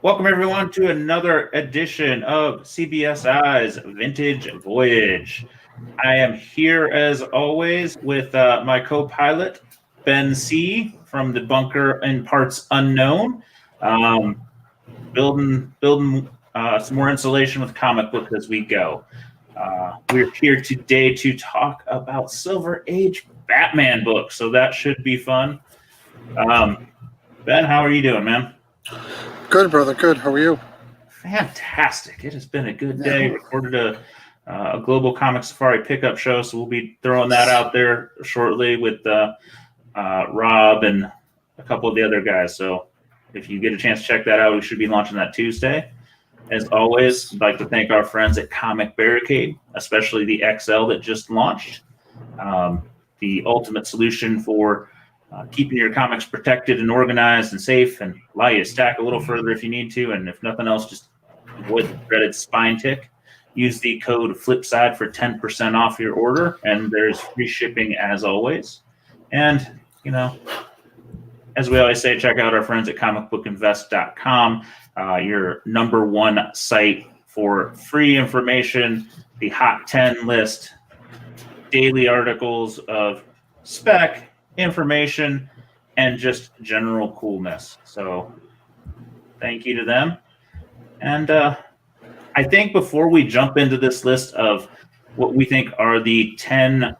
Welcome, everyone, to another edition of CBSI's Vintage Voyage. I am here, as always, with my co-pilot, Ben C. from the bunker in parts unknown, building some more insulation with comic book as we go. We're here today to talk about Silverage Batman books, so that should be fun. Ben, how are you doing, man? Good, brother. Good. How are you? Fantastic. It has been a good day. Recorded a Global Comic Safari pickup show, so we'll be throwing that out there shortly with Rob and a couple of the other guys. So if you get a chance to check that out, we should be launching that Tuesday. As always, I'd like to thank our friends at Comic Barricade, especially the XL that just launched. The ultimate solution for keeping your comics protected and organized and safe, and allow you to stack a little further if you need to. And if nothing else, just avoid the dreaded spine tick. Use the code Flipside for 10% off your order, and there's free shipping as always. And, you know, as we always say, check out our friends at comicbookinvest.com, your number one site for free information, the Hot 10 list, daily articles of spec, information, and just general coolness. So thank you to them. And I think before we jump into this list of what we think are the 10,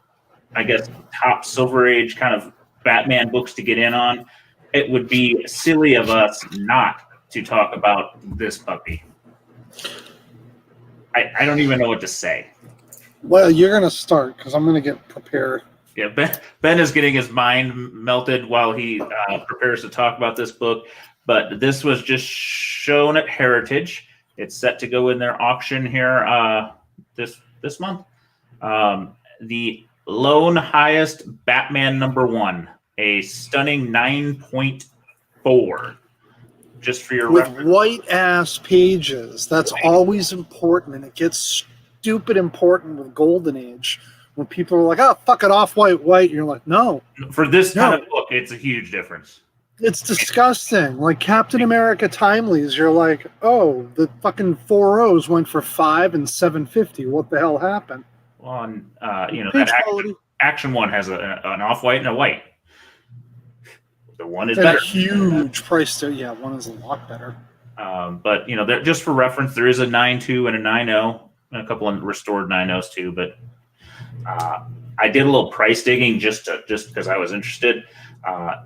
I guess, top Silverage kind of Batman books to get in on, it would be silly of us not to talk about this puppy. I don't even know what to say. Well, you're going to start because I'm going to get prepared. Yeah, Ben is getting his mind melted while he prepares to talk about this book. But this was just shown at Heritage. It's set to go in their auction here this month. The lone highest Batman #1, a stunning 9.4. Just for your reference. With white ass pages. That's always important, and it gets stupid important with Golden Age. When people are like, "Oh, fuck it, off white." And you're like, no. For this kind of book, it's a huge difference. It's disgusting. Like Captain America Timelies, you're like, oh, the fucking 4 O's went for $5 and $7.50. What the hell happened? Well, and, that action one has an off-white and a white. The one is better. A huge price there. Yeah, one is a lot better. But, just for reference, there is a 9.2 and a 9.0, and a couple of restored 9.0s too, but I did a little price digging just because I was interested.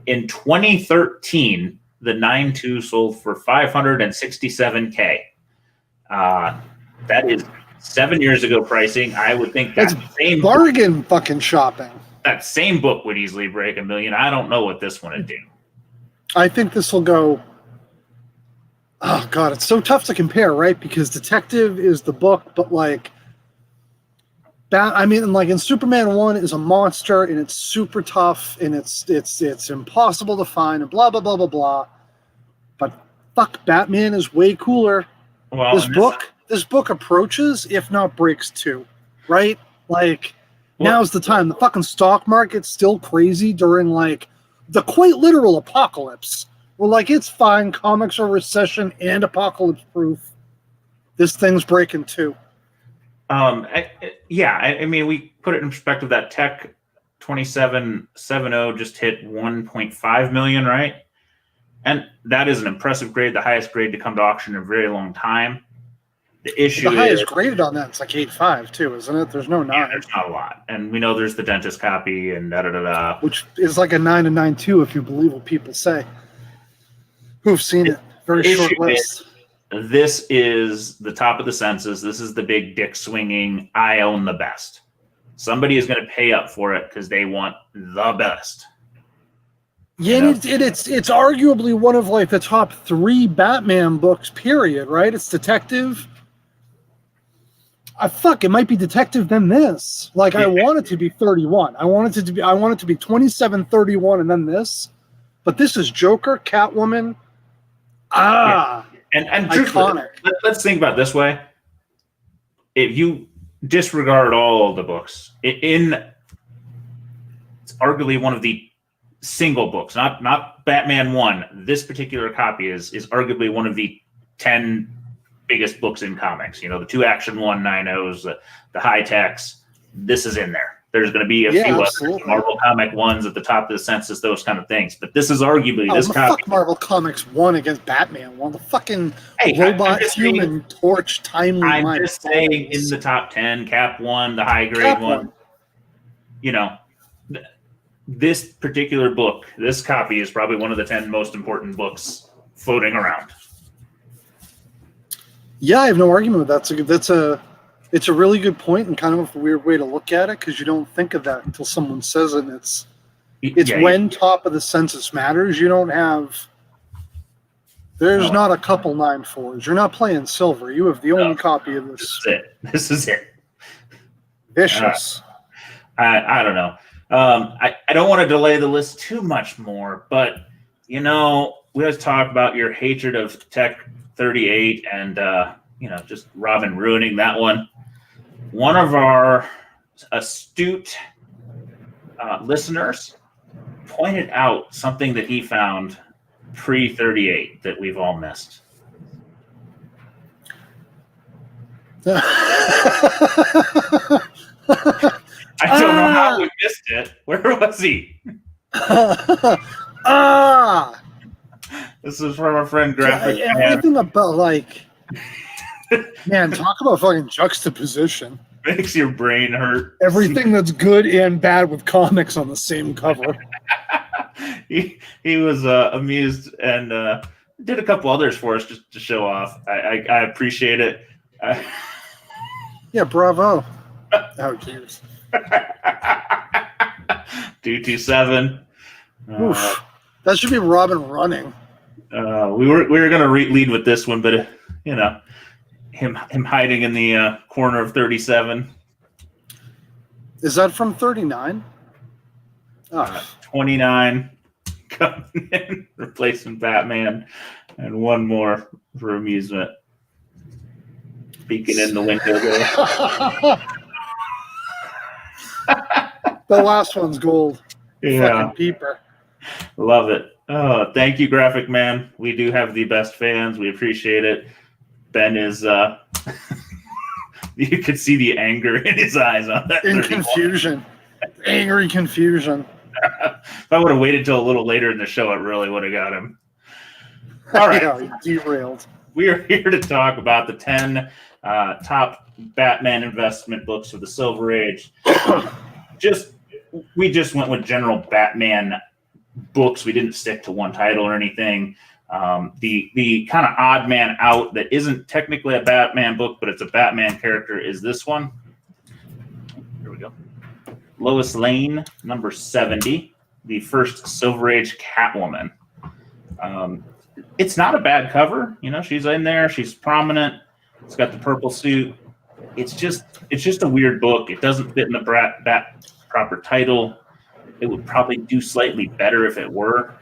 In 2013, the 9.2 sold for $567K. That is 7 years ago pricing. I would think that's same bargain fucking shopping. That same book would easily break $1 million. I don't know what this one would do. I think this will go. Oh God, it's so tough to compare, right? Because Detective is the book, but like. In Superman 1 is a monster, and it's super tough, and it's impossible to find, and blah blah blah blah blah. But fuck, Batman is way cooler. Well, this book approaches, if not breaks, too, right? Like now's the time. The fucking stock market's still crazy during like the quite literal apocalypse. We're like, it's fine. Comics are recession and apocalypse proof. This thing's breaking too. We put it in perspective that Tech 2770 just hit 1.5 million, right? And that is an impressive grade, the highest grade to come to auction in a very long time. The issue the highest graded on that, it's like 8.5 too, isn't it? There's no 9. Yeah, there's not a lot. And we know there's the dentist copy and da-da-da-da. Which is like a 9 and 9.2 if you believe what people say. Who've seen it. Very short list. This is the top of the census. This is the big dick swinging, I own the best. Somebody is going to pay up for it because they want the best. Yeah, and it's arguably one of like the top 3 Batman books, period, right? It's Detective. It might be Detective then this. Like I want it to be 31. I want it to be 27, 31, and then this. But this is Joker, Catwoman. Yeah. And truthfully, let's think about it this way. If you disregard all of the books, it's arguably one of the single books, not Batman 1. This particular copy is arguably one of the 10 biggest books in comics. The 2 Action 190s, the high techs. This is in there. There's going to be a few other Marvel Comic ones at the top of the census, those kind of things. But this is arguably this copy. Fuck Marvel Comics 1 against Batman 1. The fucking robot human torch timely. I'm just saying in the top 10, Cap 1, the high grade one. This particular book, this copy is probably one of the 10 most important books floating around. Yeah, I have no argument with that. It's a really good point and kind of a weird way to look at it because you don't think of that until someone says it. And it's when top of the census matters. You don't have. There's not a couple 9.4s. You're not playing silver. You have the only copy of this. This is it. Vicious. I don't know. I don't want to delay the list too much more, but we always talk about your hatred of Tech 38 and just Robin ruining that one. One of our astute listeners pointed out something that he found pre-38 that we've all missed. I don't know how we missed it. Where was he? This is from our friend Graphic. Everything about man, talk about fucking juxtaposition. Makes your brain hurt. Everything that's good and bad with comics on the same cover. He was amused and did a couple others for us just to show off. I appreciate it. Yeah, bravo. Oh, cheers. 227. That should be Robin running. We were gonna lead with this one, but him hiding in the corner of 37. Is that from 39? 29 coming in, replacing Batman, and one more for amusement. Peeking in the window there. The last one's gold. Yeah. Fucking peeper. Love it. Oh, thank you, Graphic Man. We do have the best fans. We appreciate it. Ben is you could see the anger in his eyes on that. In confusion. Angry confusion. If I would have waited till a little later in the show, it really would have got him. All right. Yeah, derailed. We are here to talk about the 10 top Batman investment books of the Silver Age. We just went with general Batman books. We didn't stick to one title or anything. The kind of odd man out that isn't technically a Batman book, but it's a Batman character is this one. Here we go. Lois Lane, number 70, the first Silver Age Catwoman. It's not a bad cover. She's in there. She's prominent. It's got the purple suit. It's just a weird book. It doesn't fit in the Bat proper title. It would probably do slightly better if it were.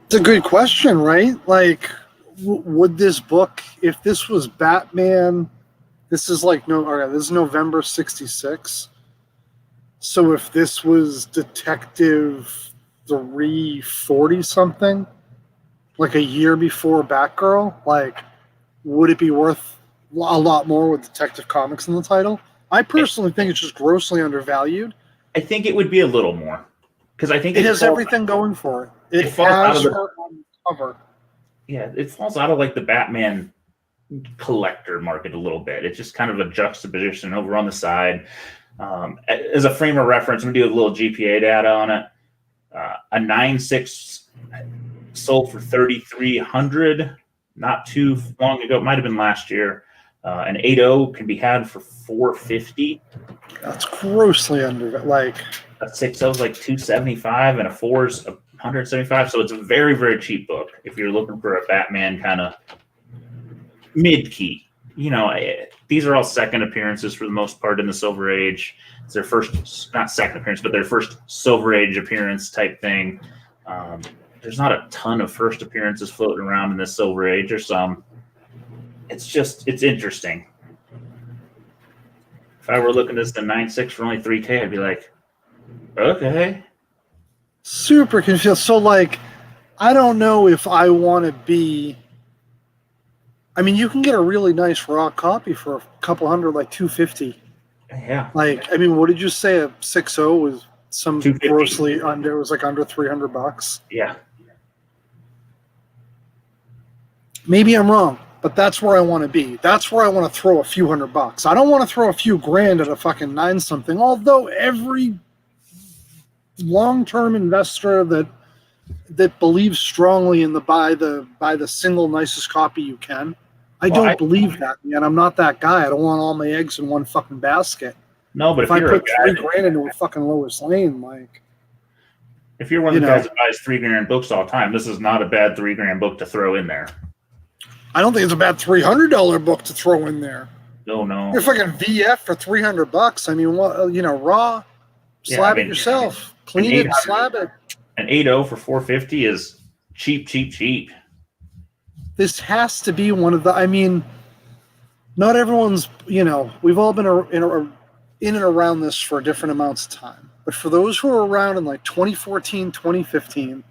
It's a good question, right? Would this book, if this was Batman, this is this is November 66. So if this was Detective 340 something, like a year before Batgirl, would it be worth a lot more with Detective Comics in the title? I personally think it's just grossly undervalued. I think it would be a little more because I think it has everything going for it. It has her on the cover. Yeah, it falls out of the Batman collector market a little bit. It's just kind of a juxtaposition over on the side. As a frame of reference, I'm going to do a little GPA data on it. A 9.6 sold for $3,300 not too long ago. It might have been last year. An 8.0 can be had for $450. That's grossly under. A 6.0 is $275, and a 4 is $175. So it's a very, very cheap book if you're looking for a Batman kind of mid key. These are all second appearances for the most part in the Silver Age. It's their first, not second appearance, but their first Silver Age appearance type thing. There's not a ton of first appearances floating around in this Silver Age. There's some. It's interesting. If I were looking at this, the 9.6 for only $3,000, I'd be like, okay. Super confused. So, I don't know if I want to be I mean, you can get a really nice raw copy for a couple hundred, like $250. Yeah. Like, I mean, what did you say? A 6.0 was some $250. grossly under. It was like under $300. Yeah. Maybe I'm wrong, but that's where I want to be. That's where I want to throw a few $100. I don't want to throw a few grand at a fucking 9-something. Although every long-term investor that believes strongly in the buy the single nicest copy you can. I don't believe that, man. I'm not that guy. I don't want all my eggs in one fucking basket. No, but if I put $3,000 into a fucking Lois Lane, like, if you're one of the guys that buys $3,000 books all the time, this is not a bad $3,000 book to throw in there. I don't think it's a bad $300 book to throw in there. No. You're fucking VF for $300. I mean, what, raw, slab it yourself, clean it, slab it. An 8.0 for $450 is cheap. This has to be one of the. I mean, not everyone's. We've all been in and around this for different amounts of time. But for those who are around in like 2014, 2015,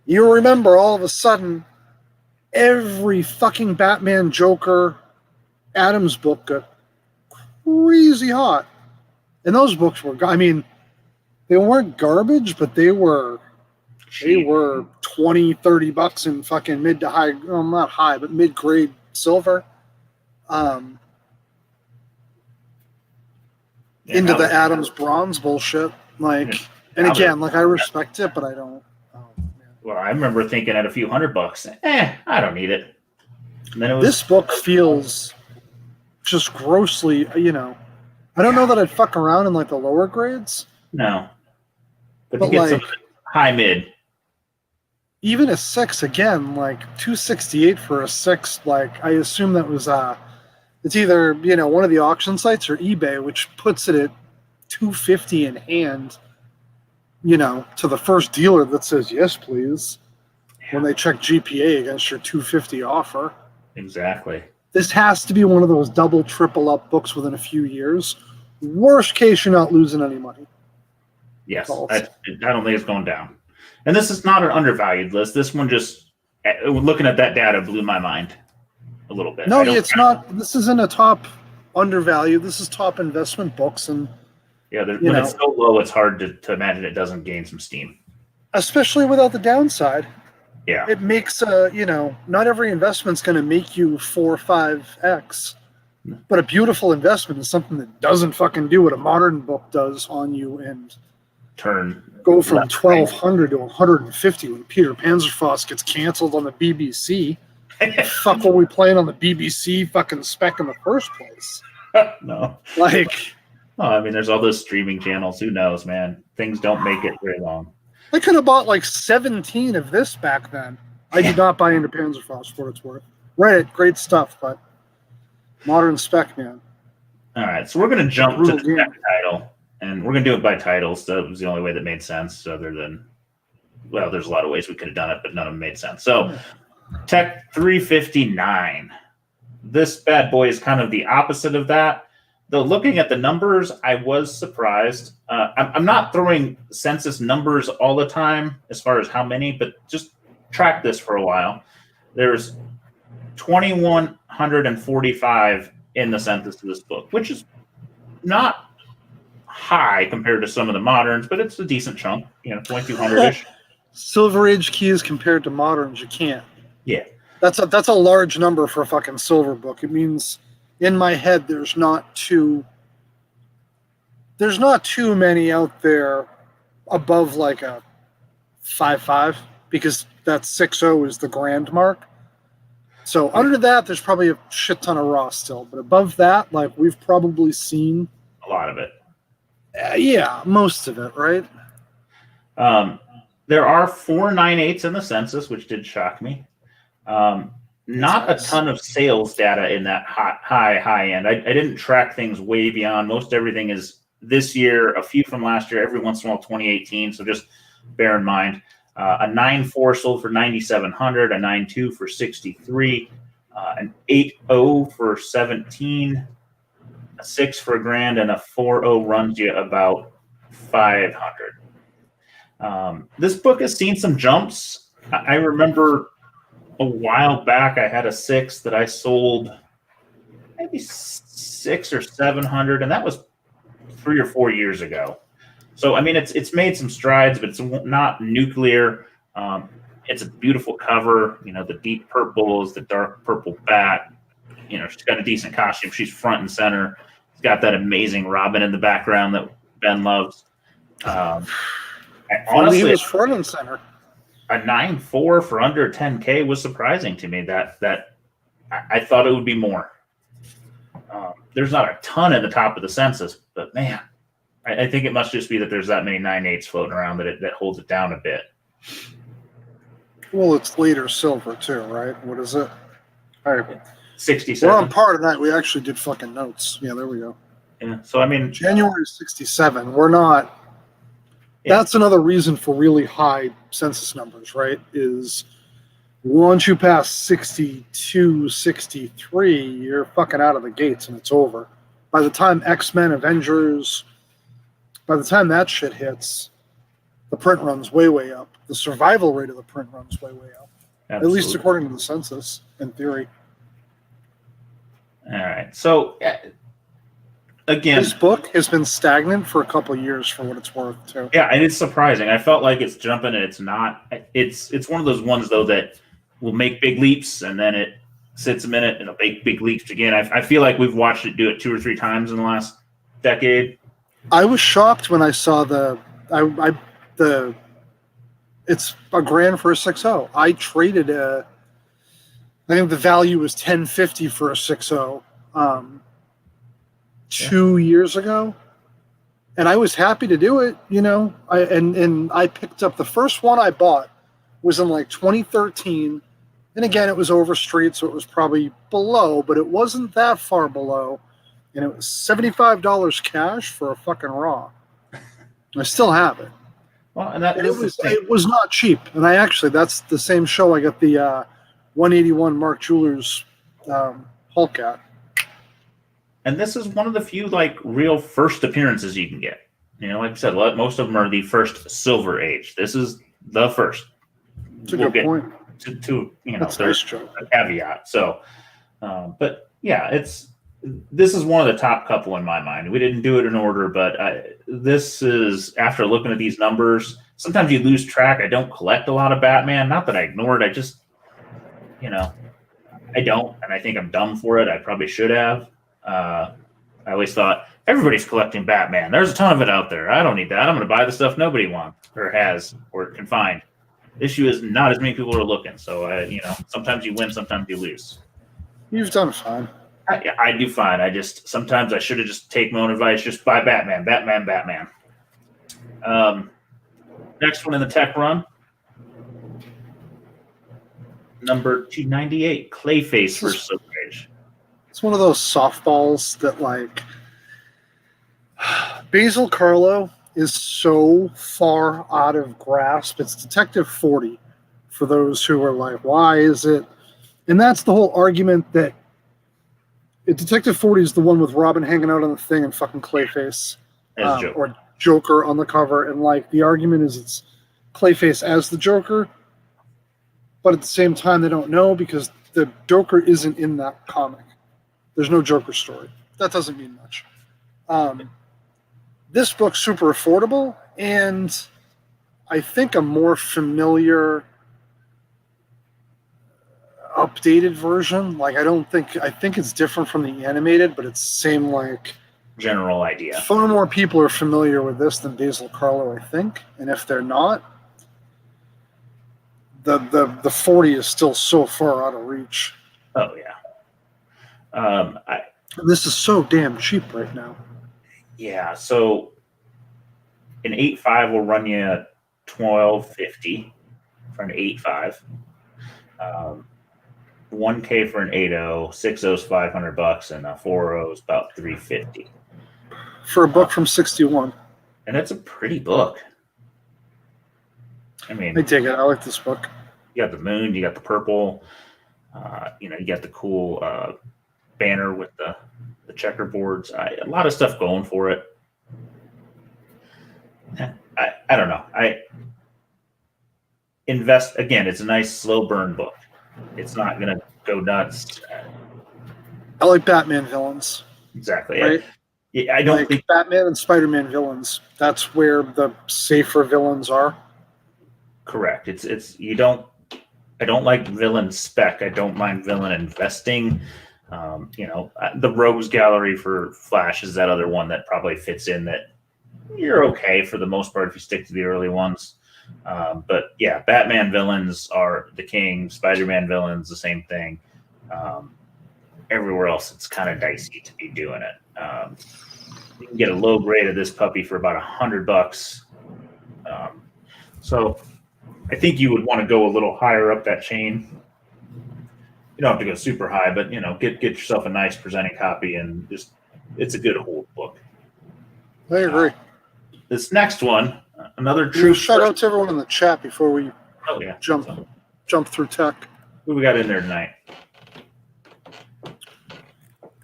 you remember all of a sudden every fucking Batman, Joker, Adams book got crazy hot. And those books were, I mean, they weren't garbage, but they were cheap. They were $20-$30 in fucking mid to high, well, not high, but mid-grade silver. Into the Adams bronze bullshit. Like, and again, like, I respect it, but I don't. Well, I remember thinking at a few $100, I don't need it. And then this book feels just grossly, I don't know that I'd fuck around in like the lower grades. No. But you get some high mid. Even a 6, again, like $268 for a 6, like, I assume that was it's either, one of the auction sites or eBay, which puts it at $250 in hand, to the first dealer that says, yes, please, when they check GPA against your $250 offer. Exactly. This has to be one of those double, triple up books within a few years. Worst case, you're not losing any money. Yes, I don't think it's going down. And this is not an undervalued list. This one just, looking at that data, blew my mind a little bit. No, it's not. This isn't a top undervalued. This is top investment books. And yeah, when it's so low, it's hard to imagine it doesn't gain some steam. Especially without the downside. Yeah. It makes, not every investment's going to make you 4 or 5x. But a beautiful investment is something that doesn't fucking do what a modern book does on you and go from 1,200 to 150 when Peter Panzerfaust gets canceled on the BBC. The fuck were we playing on the BBC fucking spec in the first place? No. Like... Oh, I mean, there's all those streaming channels. Who knows, man? Things don't make it very long. I could have bought like 17 of this back then. I did not buy into Panzerfaust for what it's worth. Read it, great stuff, but modern spec, man. All right, so we're going to jump to the next title, and we're going to do it by titles. That was the only way that made sense, other than, well, there's a lot of ways we could have done it, but none of them made sense. So, Tech 359. This bad boy is kind of the opposite of that. Though looking at the numbers, I was surprised. I'm not throwing census numbers all the time as far as how many, but just track this for a while. There's 2,145 in the census of this book, which is not high compared to some of the moderns, but it's a decent chunk, 2,200-ish. Silverage keys compared to moderns, you can't. Yeah. That's a large number for a fucking silver book. It means... in my head, there's not too many out there above like a 5.5 because that 6.0 is the grand mark. So under that, there's probably a shit ton of raw still, but above that, like we've probably seen a lot of it. Yeah, most of it, right? There are 4 9/8s in the census, which did shock me. Not a ton of sales data in that high end. I didn't track things way beyond. Most everything is this year, a few from last year, every once in a while 2018. So just bear in mind. A 9.4 sold for 9,700, a 9.2 for 63, an 8.0 for 17, a 6 for $1,000, and a 4.0 runs you about 500. This book has seen some jumps. I remember a while back, I had a 6 that I sold maybe 600 or 700, and that was 3 or 4 years ago. So I mean, it's made some strides, but it's not nuclear. It's a beautiful cover. You know, the deep purples, the dark purple bat. You know, she's got a decent costume. She's front and center. She's got that amazing Robin in the background that Ben loves. Honestly, he was front and center. A 9.4 for under 10K was surprising to me. That I thought it would be more. There's not a ton at the top of the census, but man, I think it must just be that there's that many 9.8s floating around that holds it down a bit. Well, it's later silver too, right? What is it? All right. 67. We're on par tonight. We actually did fucking notes. Yeah, there we go. Yeah. So I mean, January 67. We're not. Yeah. That's another reason for really high census numbers, right? Is once you pass 62, 63, you're fucking out of the gates and it's over. By the time X-Men, Avengers, by the time that shit hits, the print runs way, way up. The survival rate of the print runs way, way up. Absolutely. At least according to the census, in theory. All right. So, again, this book has been stagnant for a couple of years for what it's worth, too. Yeah, and it's surprising. I felt like it's jumping, and it's not. It's one of those ones, though, that will make big leaps, and then it sits a minute, and it'll make big leaps again. I feel like we've watched it do it 2 or 3 times in the last decade. I was shocked when I saw it's a grand for a 6.0. I traded I think the value was $10.50 for a 6.0 2 years ago, and I was happy to do it. You know, I picked up the first one I bought was in like 2013, and again it was Overstreet, so it was probably below, but it wasn't that far below, and it was $75 cash for a fucking raw. I still have it. Well, and it was not cheap, and that's the same show I got the 181 Mark Jewelers Hulk at. And this is one of the few like real first appearances you can get. You know, like I said, most of them are the first Silver Age. This is the first. That's a good point. To you know, that's there's nice a caveat. So, but yeah, this is one of the top couple in my mind. We didn't do it in order, but this is, after looking at these numbers, sometimes you lose track. I don't collect a lot of Batman. Not that I ignore it. I just, you know, I don't, and I think I'm dumb for it. I probably should have. I always thought everybody's collecting Batman. There's a ton of it out there. I don't need that. I'm going to buy the stuff nobody wants or has or can find. The issue is not as many people are looking. So, you know, sometimes you win, sometimes you lose. You've done fine. I do fine. Sometimes I should have just taken my own advice. Just buy Batman. Next one in the tech run. Number 298, Clayface for Silverage. It's one of those softballs that, like, Basil Carlo is so far out of grasp. It's Detective 40 for those who are like, why is it? And that's the whole argument that Detective 40 is the one with Robin hanging out on the thing and fucking Clayface or Joker on the cover. And, like, the argument is it's Clayface as the Joker, but at the same time they don't know because the Joker isn't in that comic. There's no Joker story. That doesn't mean much. This book's super affordable, and I think a more familiar, updated version. Like, I think it's different from the animated, but it's the same, like, general idea. Far more people are familiar with this than Basil Carlo, I think. And if they're not, the 40 is still so far out of reach. Oh yeah. This is so damn cheap right now. Yeah, so an 8.5 will run you $12.50 for an 8.5. 1K for an 8.0, 6.0 is $500, and a 4.0 is about $350 for a book from '61. And that's a pretty book. I mean, I dig it. I like this book. You got the moon, you got the purple, you got the cool banner with the checkerboards. A lot of stuff going for it. I don't know. I invest again. It's a nice slow burn book. it's not going to go nuts. I like Batman villains. Exactly. Right? I don't think Batman and Spider-Man villains. That's where the safer villains are. Correct. I don't like villain spec. I don't mind villain investing. The Rogues Gallery for Flash is that other one that probably fits in that you're okay for the most part if you stick to the early ones. But yeah, Batman villains are the king. Spider-Man villains, the same thing. Everywhere else, it's kind of dicey to be doing it. You can get a low grade of this puppy for about $100. So I think you would want to go a little higher up that chain. You don't have to go super high, but get yourself a nice presenting copy, and it's a good hold book. I agree. This next one, another true. Shout out to everyone in the chat before we jump through tech. Who we got in there tonight?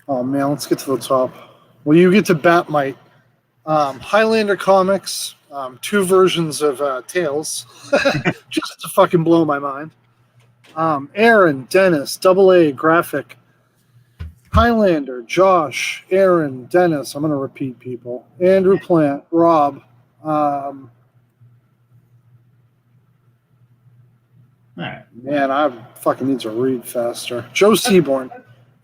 Oh man, let's get to the top. Well, you get to Batmite. Highlander Comics, 2 versions of Tales, just to fucking blow my mind. Aaron, Dennis, AA graphic. Highlander, Josh, Aaron, Dennis. I'm going to repeat people. Andrew Plant, Rob. All right. Man, I fucking need to read faster. Joe Seaborn.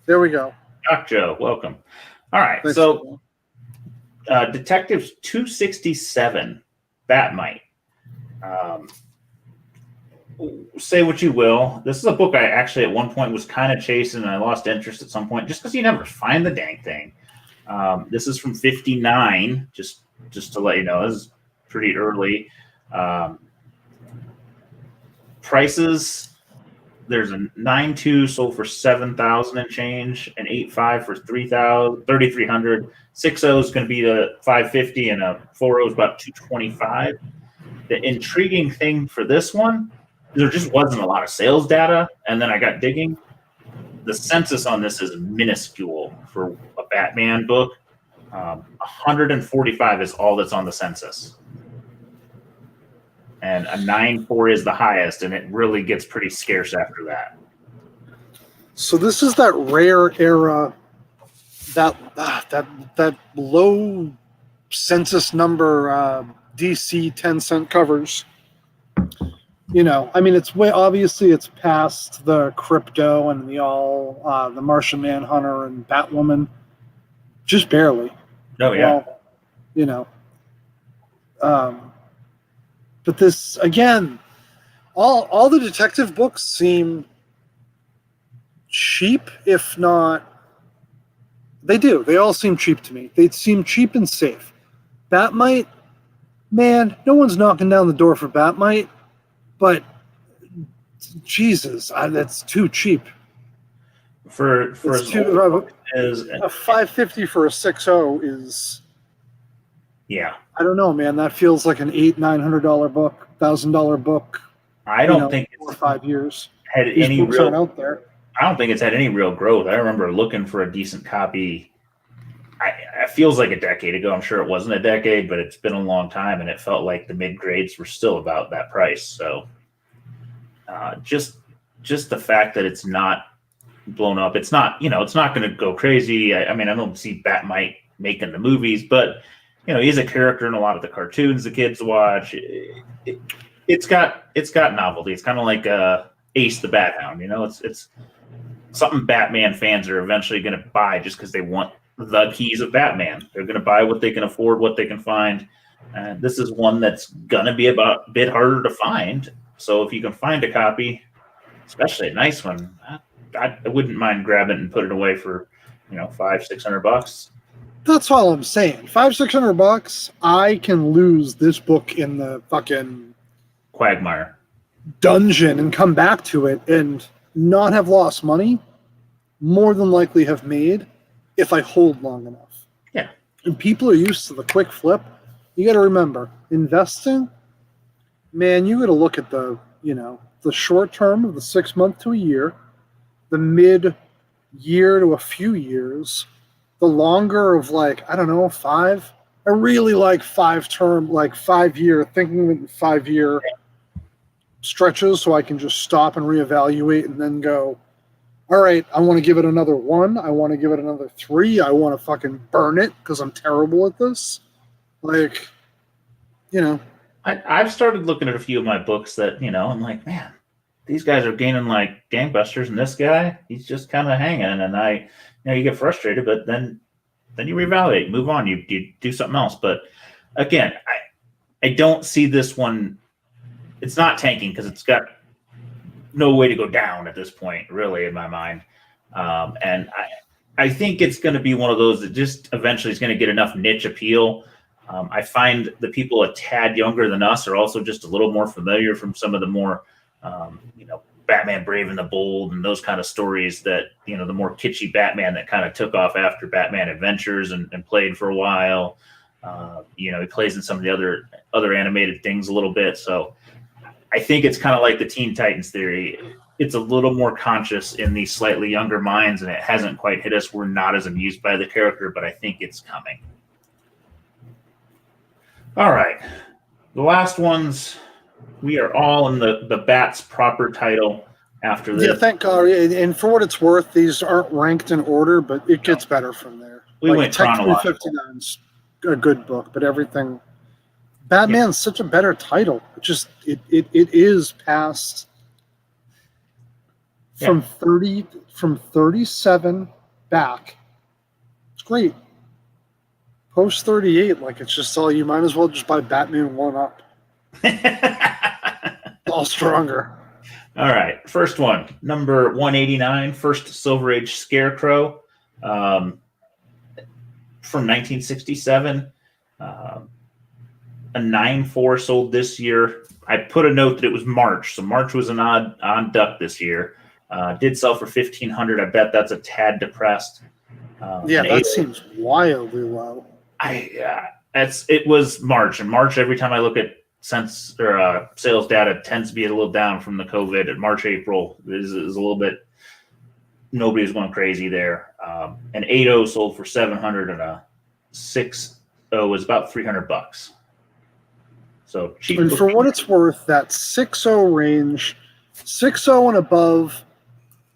There we go. Doc Joe, welcome. All right. Thanks, so Detective 267, Batmite. Say what you will. This is a book I actually at one point was kind of chasing, and I lost interest at some point just because you never find the dang thing. This is from 59, just to let you know. This is pretty early. Prices, there's a 9.2 sold for $7,000 and change, an 8.5 for $3,300. 6.0 is going to be the $550, and a 4.0 is about $225. The intriguing thing for this one, there just wasn't a lot of sales data, and then I got digging. The census on this is minuscule for a Batman book. 145 is all that's on the census. And a 9.4 is the highest, and it really gets pretty scarce after that. So this is that rare era, that low census number DC 10-cent covers. I mean, it's obviously it's past the Crypto and the Martian Manhunter and Batwoman, just barely. Oh yeah. But this again, all the detective books seem cheap, if not. They do. They all seem cheap to me. They seem cheap and safe. Batmite, man, no one's knocking down the door for Batmite, but Jesus, that's too cheap. For a $550 for a 6.0 is. Yeah. I don't know, man. That feels like an $800-900 book, $1,000 book. I don't think 4 or 5 years. Had These any books real aren't out there. I don't think it's had any real growth. I remember looking for a decent copy. It feels like a decade ago. I'm sure it wasn't a decade, but it's been a long time, and it felt like the mid grades were still about that price. So, just the fact that it's not blown up, it's not it's not going to go crazy. I mean, I don't see Batmite making the movies, but he's a character in a lot of the cartoons the kids watch. It's got novelty. It's kind of like Ace the Bat Hound. It's something Batman fans are eventually going to buy just because they want the keys of Batman. They're going to buy what they can afford, what they can find. And this is one that's going to be a bit harder to find. So if you can find a copy, especially a nice one, I wouldn't mind grabbing it and put it away for $500-600. That's all I'm saying. $500-600, I can lose this book in the fucking quagmire dungeon and come back to it and not have lost money. More than likely have made if I hold long enough. Yeah. And people are used to the quick flip. You got to remember, investing, man, you got to look at the short term of the 6 month to a year, the mid year to a few years, the longer of 5. I really like 5 term, 5 year, thinking of it in 5 year. stretches so I can just stop and reevaluate and then go, all right, I want to give it another 1. I want to give it another 3. I want to fucking burn it because I'm terrible at this. Like, you know. I've started looking at a few of my books that, you know, I'm like, man, these guys are gaining like gangbusters, and this guy, he's just kind of hanging. And you get frustrated, but then you reevaluate, move on, you do something else. But again, I don't see this one. It's not tanking because it's got no way to go down at this point, really, in my mind. And I think it's going to be one of those that just eventually is going to get enough niche appeal. I find the people a tad younger than us are also just a little more familiar from some of the more, Batman Brave and the Bold and those kind of stories that, you know, the more kitschy Batman that kind of took off after Batman Adventures and played for a while. He plays in some of the other animated things a little bit. So I think it's kind of like the Teen Titans theory. It's a little more conscious in these slightly younger minds, and it hasn't quite hit us. We're not as amused by the character, but I think it's coming. All right. The last ones, we are all in the Bat's proper title after this. Yeah, thank God. And for what it's worth, these aren't ranked in order, but it gets better from there. We went chronological. 59's a good book, but everything... Batman's such a better title. It is past from 37 back. It's great. Post 38, like it's just all you might as well just buy Batman 1 up. All stronger. All right. First one, number 189, first Silverage Scarecrow, from 1967. A 9.4 sold this year. I put a note that it was March, so March was an odd duck this year. Did sell for $1,500. I bet that's a tad depressed. That seems wildly low. It was March, and March, every time I look at sales data, tends to be a little down from the COVID. At March, April is a little bit. Nobody's going crazy there. An 8.0 sold for $700, and a 6.0 was about $300. So cheap. And for what it's worth, that 6.0 range, 6.0 and above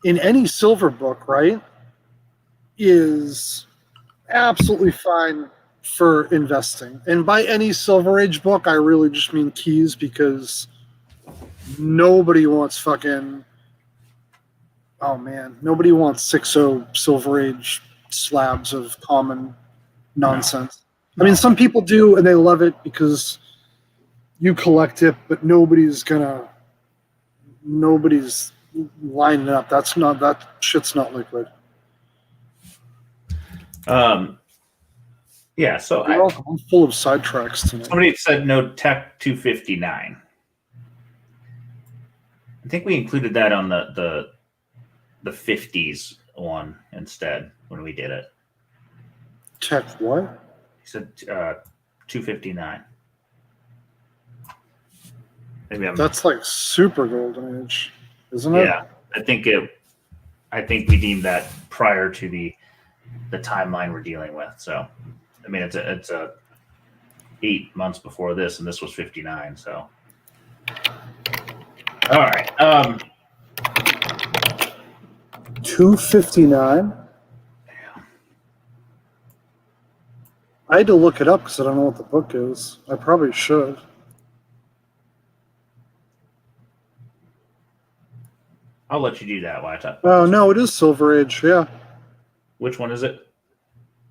in any silver book, right, is absolutely fine for investing. And by any Silver Age book, I really just mean keys, because nobody wants nobody wants 6.0 Silver Age slabs of common nonsense. No. I mean, some people do, and they love it because you collect it, but nobody's lining it up. That shit's not liquid. So I'm full of sidetracks tonight. Somebody said no Tech 259. I think we included that on the 50s one instead when we did it. Tech what? He said 259. That's like super golden age, isn't it? Yeah, I think we deemed that prior to the timeline we're dealing with. So, I mean, it's 8 months before this, and this was 59. So, all right. 259. I had to look it up because I don't know what the book is. I probably should. I'll let you do that while I talk. Oh, no, it is Silver Age, yeah. Which one is it?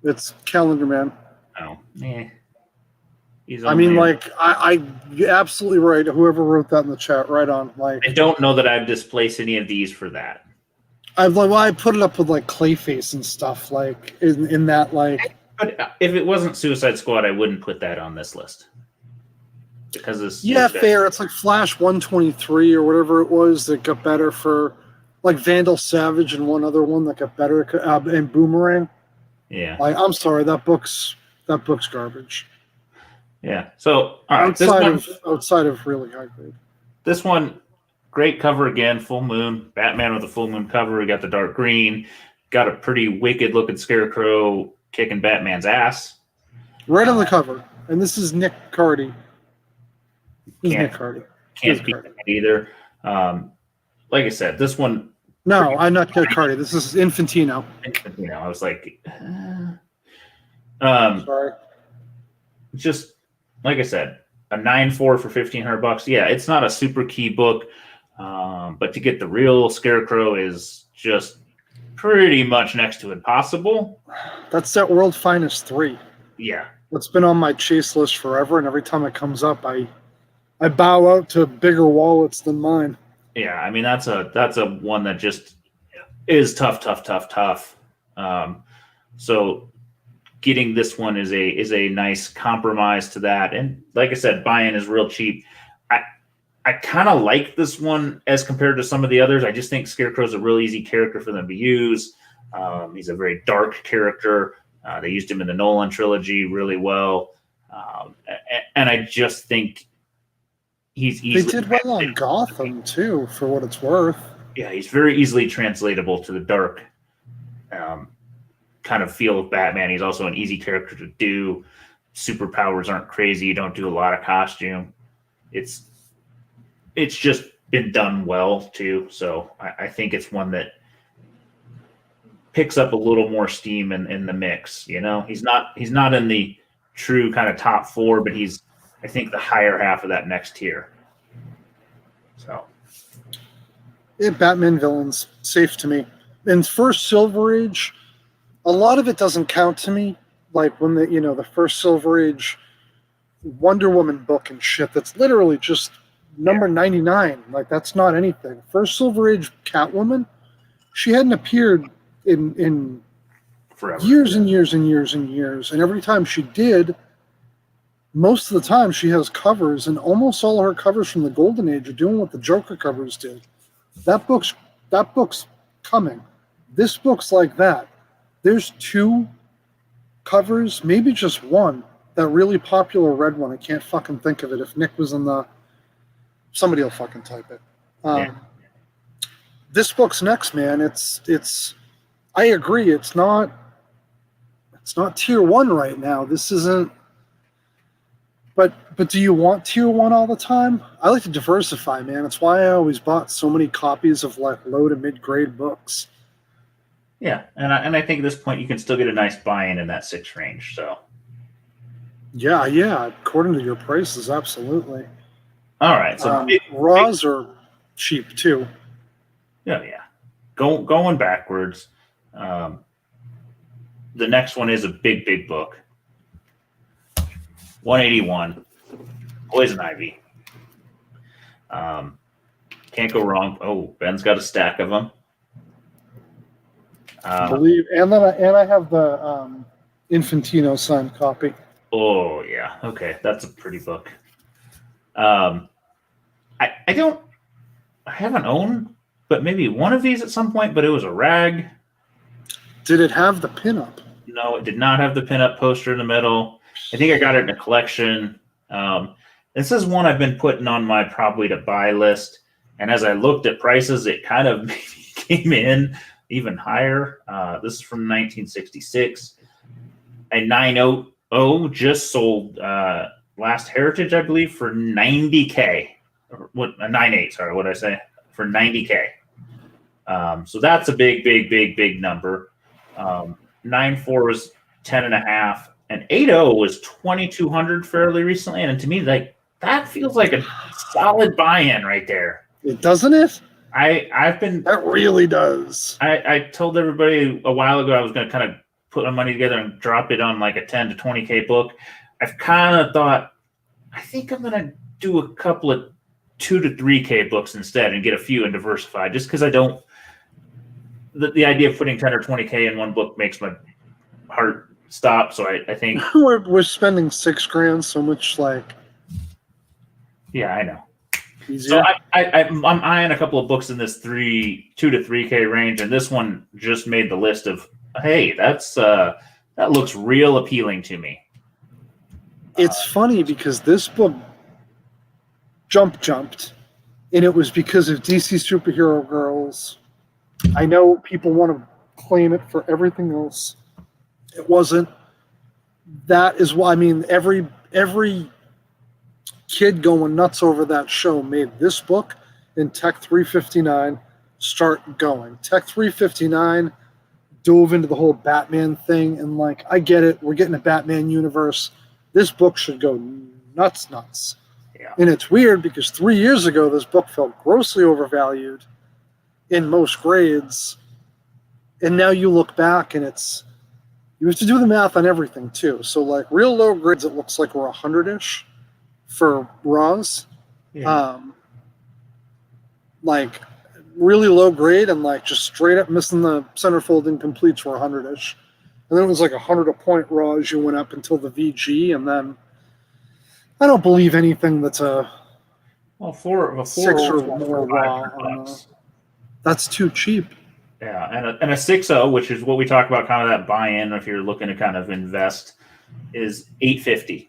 It's Calendar Man. Oh, yeah. You're absolutely right. Whoever wrote that in the chat, right on. I don't know that I've displaced any of these for that. I put it up with Clayface and stuff, in that. But if it wasn't Suicide Squad, I wouldn't put that on this list. Because it's fair. It's like Flash 123 or whatever it was that got better for Vandal Savage, and one other one that got better, and Boomerang. Yeah. I'm sorry, that book's garbage. Yeah. So outside of really high grade. This one, great cover again, full moon. Batman with a full moon cover. We got the dark green. Got a pretty wicked looking Scarecrow kicking Batman's ass. Right on the cover. And this is Nick Cardy. can't beat that either. Like I said, this one. No, I'm not Cardi. This is Infantino. I was like, sorry. Just like I said, a 9.4 for $1,500. Yeah, it's not a super key book, but to get the real Scarecrow is just pretty much next to impossible. That's that World Finest 3. Yeah, it's been on my chase list forever, and every time it comes up, I bow out to bigger wallets than mine. Yeah, I mean that's a one that just is tough. So getting this one is a nice compromise to that, and like I said, buy-in is real cheap. I kind of like this one as compared to some of the others. I just think Scarecrow's a real easy character for them to use. He's a very dark character. They used him in the Nolan trilogy really well, and I just think he's easily. They did well on Gotham too, for what it's worth. Yeah, he's very easily translatable to the dark kind of feel of Batman. He's also an easy character to do. Superpowers aren't crazy. You don't do a lot of costume. It's just been done well too. So I think it's one that picks up a little more steam in the mix. You know, he's not in the true kind of top 4, but he's, I think, the higher half of that next tier. So yeah, Batman villains, safe to me. And first Silverage, a lot of it doesn't count to me. Like when the first Silverage Wonder Woman book and shit, that's literally just number 99. Like that's not anything. First Silverage Catwoman, she hadn't appeared in forever. Years and years and years and years. And every time she did, most of the time she has covers, and almost all her covers from the Golden Age are doing what the Joker covers did. That book's coming. This book's like that. There's 2 covers, maybe just one, that really popular red one. I can't fucking think of it. If Nick was in somebody will fucking type it. This book's next, man. It's I agree. It's not tier 1 right now. This isn't. But do you want tier 1 all the time? I like to diversify, man. It's why I always bought so many copies of like low to mid grade books. Yeah, and I think at this point you can still get a nice buy-in in that 6 range. So. Yeah. According to your prices, absolutely. All right. So raws are cheap too. Yeah. Going backwards. The next one is a big book. 181, Poison Ivy. Can't go wrong. Oh, Ben's got a stack of them. I believe, and I have the Infantino signed copy. Oh yeah, okay, that's a pretty book. I haven't owned, but maybe one of these at some point. But it was a rag. Did it have the pinup? No, it did not have the pinup poster in the middle. I think I got it in a collection. This is one I've been putting on my probably to buy list. And as I looked at prices, it kind of came in even higher. This is from 1966. A 9.0 just sold last Heritage, I believe, for $90K. Or what? A 9.8, sorry, what did I say? For $90K. So that's a big number. 9.4 was 10.5. And 8.0 was 2,200 fairly recently, and to me, like that feels like a solid buy-in right there. It doesn't it? I've been. That really does. I told everybody a while ago I was going to kind of put my money together and drop it on like a 10 to 20K book. I've kind of thought I think I'm going to do a couple of 2 to 3K books instead and get a few and diversify, just because I don't. The idea of putting 10 or 20K in one book makes my heart stop. So I think we're spending $6,000 so much, like. Yeah, I know. Easier. So I'm eyeing a couple of books in this 2 to 3K range, and this one just made the list of, hey, that looks real appealing to me. It's funny because this book jumped, and it was because of DC Superhero Girls. I know people want to claim it for everything else. It wasn't. That is why, I mean, every kid going nuts over that show made this book and Tech 359 start going. Tech 359 dove into the whole Batman thing, and like, I get it, we're getting a Batman universe. This book should go nuts. Yeah. And it's weird because 3 years ago, this book felt grossly overvalued in most grades. And now you look back and you have to do the math on everything too. So like real low grades, it looks like we're 100-ish for Raws. Yeah. Like really low grade and like just straight up missing the centerfold incompletes were 100-ish. And then it was like 100 a point raw as you went up until the VG. And then I don't believe anything that's a four 6 or more raw. That's too cheap. Yeah, and a 6.0, which is what we talk about, kind of that buy-in if you're looking to kind of invest, is $850.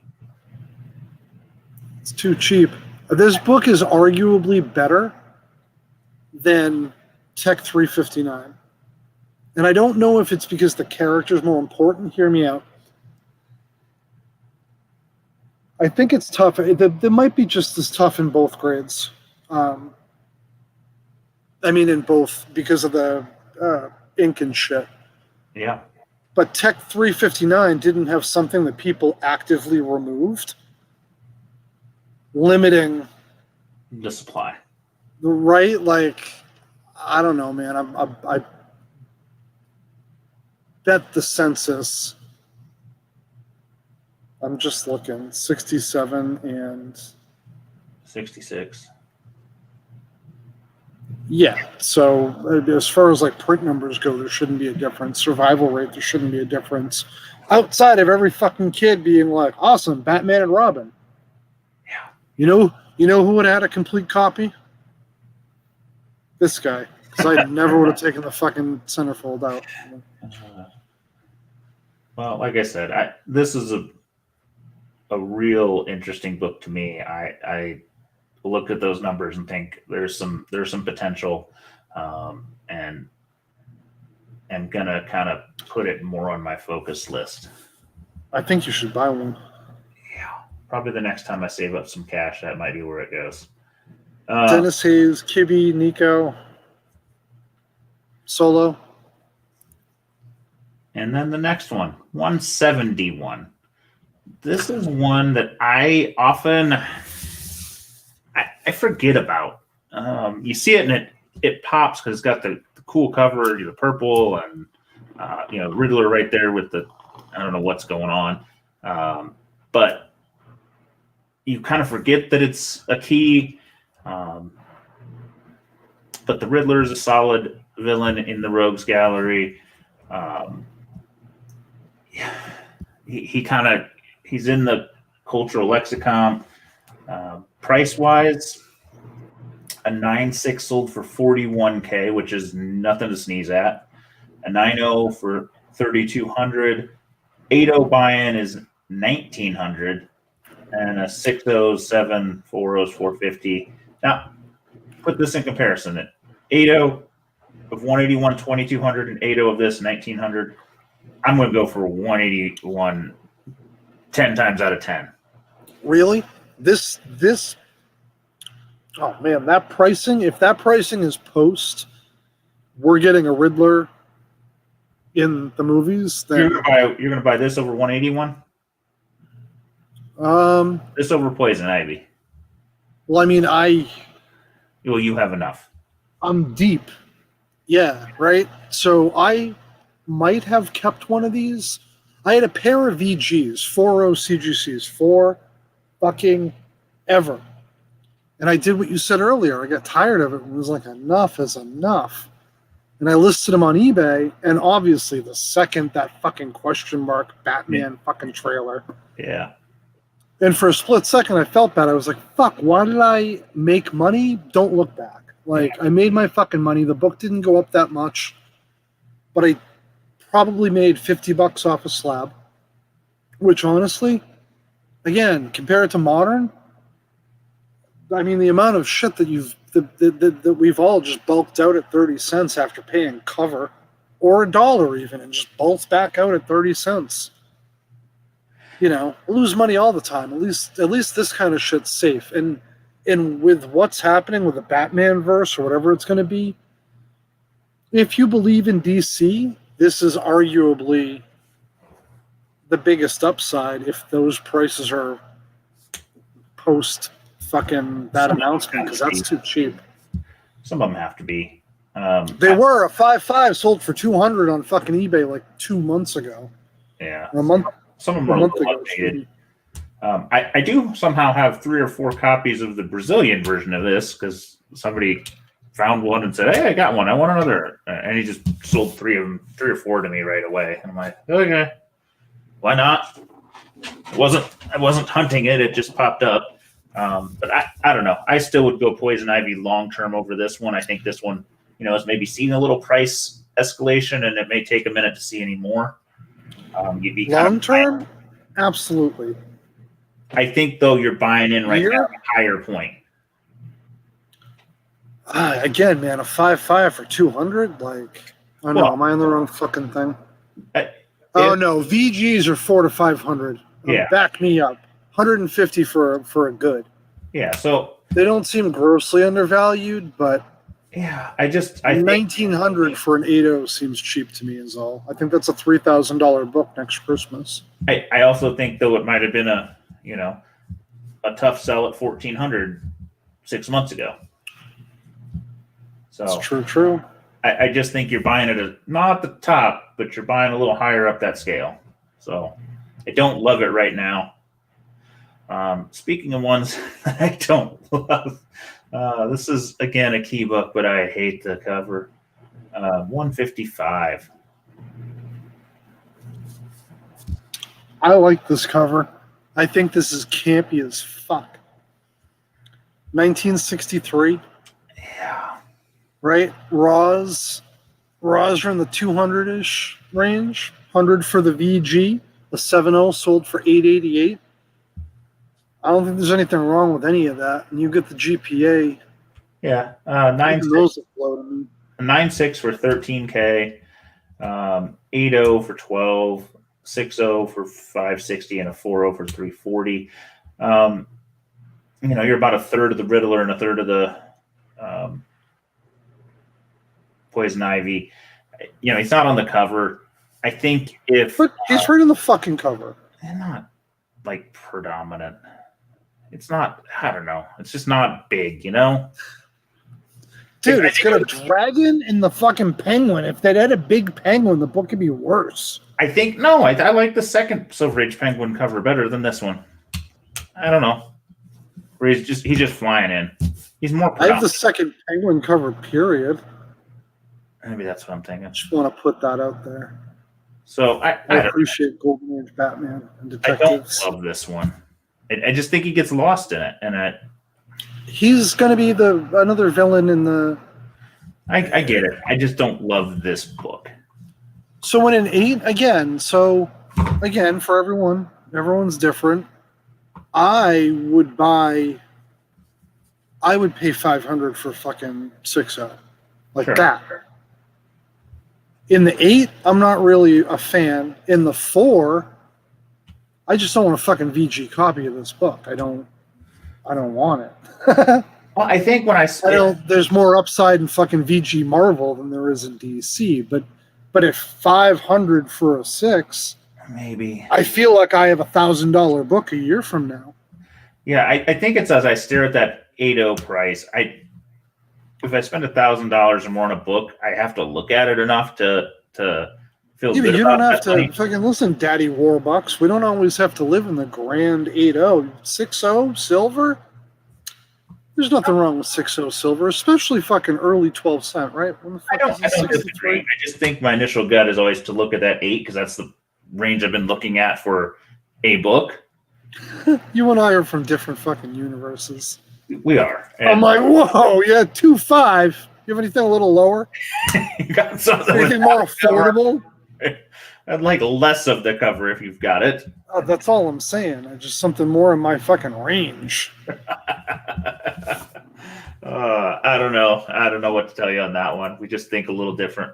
It's too cheap. This book is arguably better than Tech 359. And I don't know if it's because the character's more important. Hear me out. I think it's tough. They might be just as tough in both grades. In both, because of the ink and shit. Yeah. But Tech 359 didn't have something that people actively removed, limiting the supply. Right? Like, I don't know, man. I bet the census, I'm just looking, 67 and 66. Yeah, so as far as like print numbers go, there shouldn't be a difference. Survival rate, there shouldn't be a difference. Outside of every fucking kid being like, awesome, Batman and Robin. Yeah. You know who would have had a complete copy? This guy. Because I never would have taken the fucking centerfold out. Well, like I said, this is a real interesting book to me. I look at those numbers and think there's some potential, and I'm gonna kind of put it more on my focus list. I think you should buy one. Yeah, probably the next time I save up some cash, that might be where it goes. Dennis Hayes, Kibbe, Nico, Solo. And then the next one, 171. This is one that I often I forget about. You see it and it pops because it's got the cool cover, the purple, and Riddler right there with the, I don't know what's going on, but you kind of forget that it's a key. But the Riddler is a solid villain in the Rogues Gallery. He's in the cultural lexicon. Price wise, a 9.6 sold for $41K, which is nothing to sneeze at. A 9.0 for $3,200. 8.0 buy-in is $1,900, and a 6.0, 7, 4.0 is $450. Now, put this in comparison. 8.0 of 181, $2,200, and 8.0 of this, $1,900. I'm going to go for 181 10 times out of 10. Really? This oh man, that pricing, if that pricing is post, we're getting a Riddler in the movies, then you're gonna buy this over 181? This over Poison Ivy. Well, I mean, you have enough. I'm deep. Yeah, right? So I might have kept one of these. I had a pair of VGs, 4.0 CGCs, for fucking ever. And I did what you said earlier. I got tired of it and was like, enough is enough. And I listed them on eBay, and obviously the second that fucking question mark Batman fucking trailer. Yeah. And for a split second, I felt bad. I was like, fuck, why did I make money? Don't look back. Like, I made my fucking money. The book didn't go up that much, but I probably made $50 off a slab, which honestly, again, compared to modern, I mean, the amount of shit that we've all just bulked out at 30 cents after paying cover, or $1 even, and just bulked back out at 30 cents. You know, I lose money all the time. At least this kind of shit's safe. And with what's happening with the Batman verse or whatever it's going to be, if you believe in DC, this is arguably the biggest upside if those prices are post fucking that announcement, because that's too cheap. Some of them have to be. They were a 5.5 sold for $200 on fucking eBay like 2 months ago. Yeah, or a month. Some of them are a little updated. I do somehow have 3 or 4 copies of the Brazilian version of this because somebody found one and said, "Hey, I got one. I want another," and he just sold 3 or 4 to me right away. And I'm like, "Okay, why not?" I wasn't hunting it; it just popped up. But I don't know. I still would go Poison Ivy long term over this one. I think this one, is maybe seeing a little price escalation, and it may take a minute to see any more. You'd be long term, absolutely. I think though you're buying in right now at a higher point. Again, man, a 5.5 for 200. Like, I don't know. Am I on the wrong fucking thing? No, VGs are 400 to 500. Yeah, back me up. 150 for a good. Yeah, so they don't seem grossly undervalued, but yeah, I 1900 for an 8.0 seems cheap to me. Is all. I think that's a $3,000 book next Christmas. I also think though it might have been a tough sell at 1,400 6 months ago. So it's true. I just think you're buying it not at the top, but you're buying a little higher up that scale. So I don't love it right now. Speaking of ones that I don't love, this is again a key book, but I hate the cover. 155. I like this cover. I think this is campy as fuck. 1963. Yeah. Right? Raws are in the 200-ish range. 100 for the VG. The 7.0 sold for $888. I don't think there's anything wrong with any of that. And you get the GPA. Yeah. 9.6 for $13K. 8.0 for $12. 6.0 for $560 and a 4.0 for $340. You're about a third of the Riddler and a third of the Poison Ivy. He's not on the cover. I think but he's right on the fucking cover. They're not like predominant. It's not. I don't know. It's just not big, Dude, it's got a dragon and the fucking penguin. If they'd had a big penguin, the book could be worse. I think no. I like the second Silverage penguin cover better than this one. I don't know. Where he's just flying in. He's more. I have the second penguin cover. Period. Maybe that's what I'm thinking. Just want to put that out there. So I appreciate Golden Age Batman and detectives. I don't love this one. I just think he gets lost in it, and he's going to be another villain in the. I get it. I just don't love this book. So when an 8 again, for everyone, everyone's different. I would pay 500 for fucking 6.0, like sure. That. In the 8, I'm not really a fan. In the 4, I just don't want a fucking VG copy of this book. I don't want it. Well, I think when there's more upside in fucking VG Marvel than there is in DC, but if 500 for a 6, maybe I feel like I have $1,000 book a year from now. Yeah, I think it's as I stare at that 8.0 price. If I spend $1,000 or more on a book, I have to look at it enough to feel good. You don't have to fucking listen, Daddy Warbucks. We don't always have to live in the grand 8.0. 6.0 silver. There's nothing wrong with 6.0 silver, especially fucking early 12 cent, right? I don't disagree. I just think my initial gut is always to look at that 8 because that's the range I've been looking at for a book. You and I are from different fucking universes. We are. I'm like, whoa, yeah, 2.5. You have anything a little lower? You got something anything more affordable? I'd like less of the cover if you've got it. That's all I'm saying. Just something more in my fucking range. I don't know. I don't know what to tell you on that one. We just think a little different.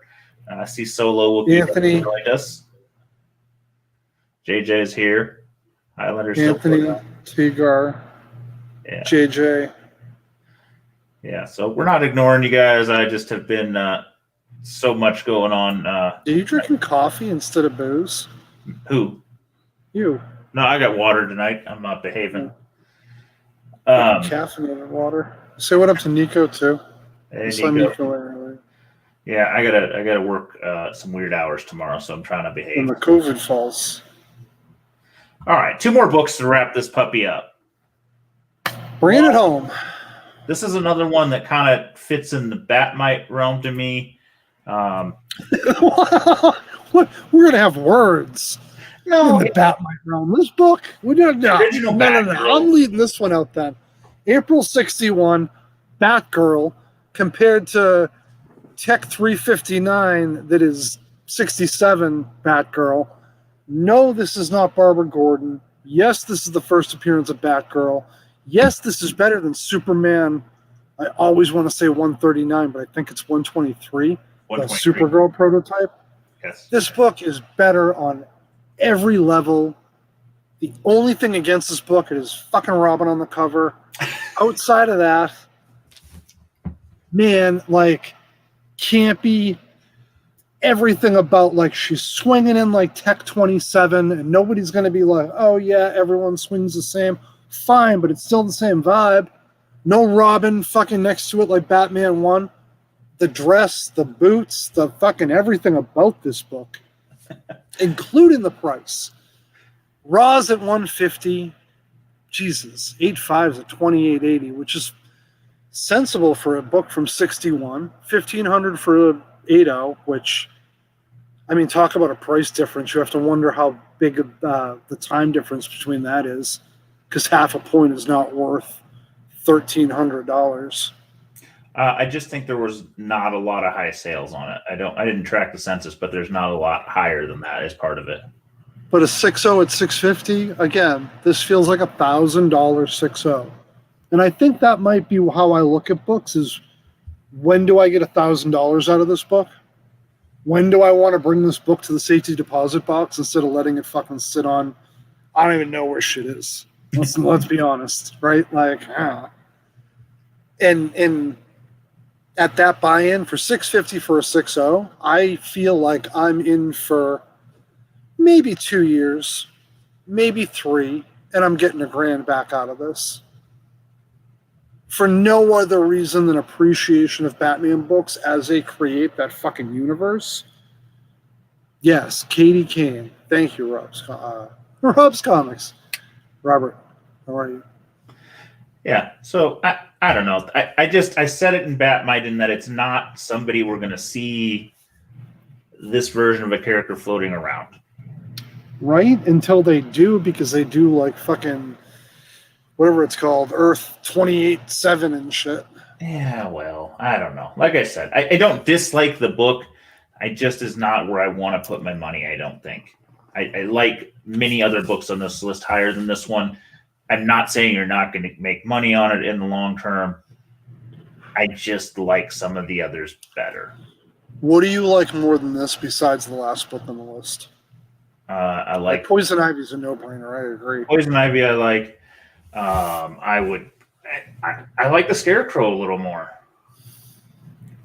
See Solo will be Anthony like us. JJ is here. Highlander's Anthony, Tegar, JJ. Yeah, so we're not ignoring you guys. I just have been so much going on. Are you drinking coffee instead of booze? Who? You. No, I got water tonight. I'm not behaving. Caffeinated water. Say what up to Nico too. Hey, Nico. Yeah, I gotta work some weird hours tomorrow, so I'm trying to behave. When the COVID falls. All right, 2 more books to wrap this puppy up. Bring it home. This is another one that kind of fits in the Batmite realm to me. We're gonna have words. No, in the Batmite realm. This book, no. I'm leading this one out then. April 61, Batgirl, compared to Tech 359, that is 67, Batgirl. No, this is not Barbara Gordon. Yes, this is the first appearance of Batgirl. Yes, this is better than Superman. I always want to say 139, but I think it's 123. The Supergirl prototype. Yes. This book is better on every level. The only thing against this book is fucking Robin on the cover. Outside of that, man, like, campy. Everything about, like, she's swinging in like Tech 27, and nobody's going to be like, oh yeah, everyone swings the same. Fine, but it's still the same vibe. No Robin fucking next to it like Batman 1. The dress, the boots, the fucking everything about this book, including the price. Raw's at $150. Jesus, 8.5s at $28.80, which is sensible for a book from 61. $1,500 for a 8.0, which, I mean, talk about a price difference. You have to wonder how big the time difference between that is, because half a point is not worth $1,300. I just think there was not a lot of high sales on it. I didn't track the census, but there's not a lot higher than that as part of it. But a 6.0 at $650, again, this feels like $1,000 6.0. And I think that might be how I look at books is, when do I get $1,000 out of this book? When do I want to bring this book to the safety deposit box instead of letting it fucking sit on, I don't even know where shit is. Let's be honest, right? Like, and at that buy-in for $650 for a 6.0, I feel like I'm in for maybe 2 years, maybe 3, and I'm getting $1,000 back out of this. For no other reason than appreciation of Batman books as they create that fucking universe. Yes, Katie Kane. Thank you, Rob's Comics. Robert, how are you? Yeah, so I don't know. I said it in Batmite in that it's not somebody we're going to see this version of a character floating around. Right? Until they do, because they do like fucking whatever it's called, Earth 28-7 and shit. Yeah, well, I don't know. Like I said, I don't dislike the book. I just is not where I want to put my money, I don't think. I like many other books on this list higher than this one. I'm not saying you're not going to make money on it in the long term. I just like some of the others better. What do you like more than this besides the last book on the list? I like Poison Ivy's a no-brainer. I agree. Poison Ivy I like. I like the Scarecrow a little more.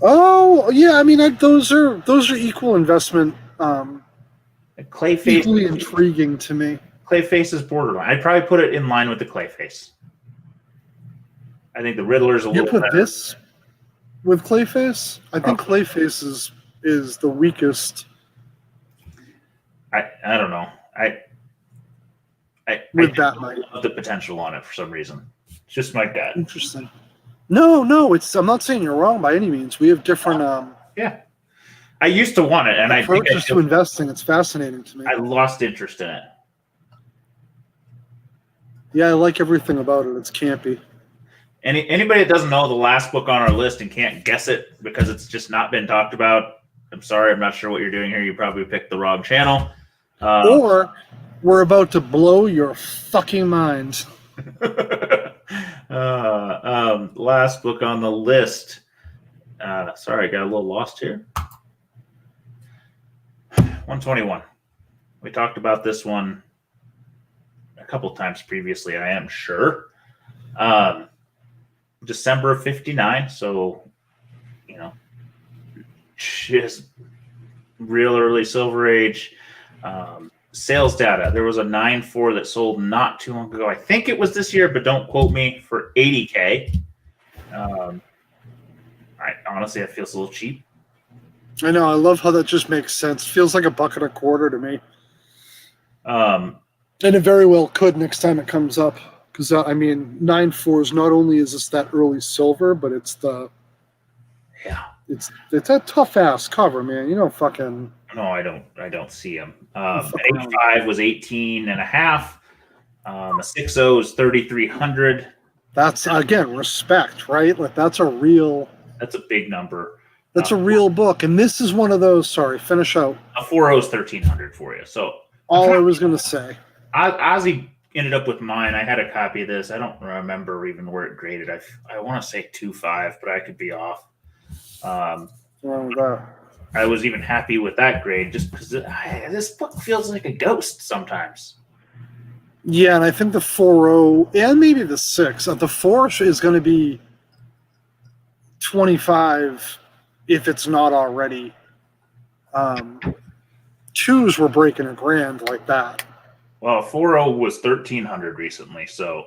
Oh yeah, I mean those are equal investment. Clayface equally intriguing to me. Clayface is borderline. I'd probably put it in line with the Clayface. I think the Riddler's a little better. You put this with Clayface? I think Clayface is the weakest. I don't know. I love the potential on it for some reason. It's just my gut. Interesting. No, I'm not saying you're wrong by any means. We have different. Yeah, I used to want it, and approaches to investing. It's fascinating to me. I lost interest in it. Yeah, I like everything about it. It's campy. Anybody that doesn't know the last book on our list and can't guess it because it's just not been talked about, I'm sorry. I'm not sure what you're doing here. You probably picked the wrong channel. Or we're about to blow your fucking mind. Last book on the list. Sorry, I got a little lost here. 121. We talked about this one a couple times previously, I am sure. December of 59, so, just real early Silver Age. Sales data, there was a 9.4 that sold not too long ago. I think it was this year, but don't quote me, for $80K. Honestly, that feels a little cheap. I know. I love how that just makes sense. Feels like $1.25 to me. And it very well could next time it comes up. Because, 9.4s, not only is this that early silver, but it's the... Yeah. It's a tough-ass cover, man. You don't fucking... No, I don't see them. 85 was 18 and a half. A 6.0 is 3,300. That's, again, respect, right? Like, that's a big number. That's a real book. And this is one of those, sorry, finish out. A 4.0 is 1,300 for you. So all I was going to say. Ozzy ended up with mine. I had a copy of this. I don't remember even where it graded. I want to say 2.5, but I could be off. What's wrong with that? I was even happy with that grade just because this book feels like a ghost sometimes. Yeah, and I think the 4.0 and maybe the 6. The 4 is going to be 25 if it's not already. 2s were breaking $1,000 like that. Well, 4.0 was 1,300 recently, so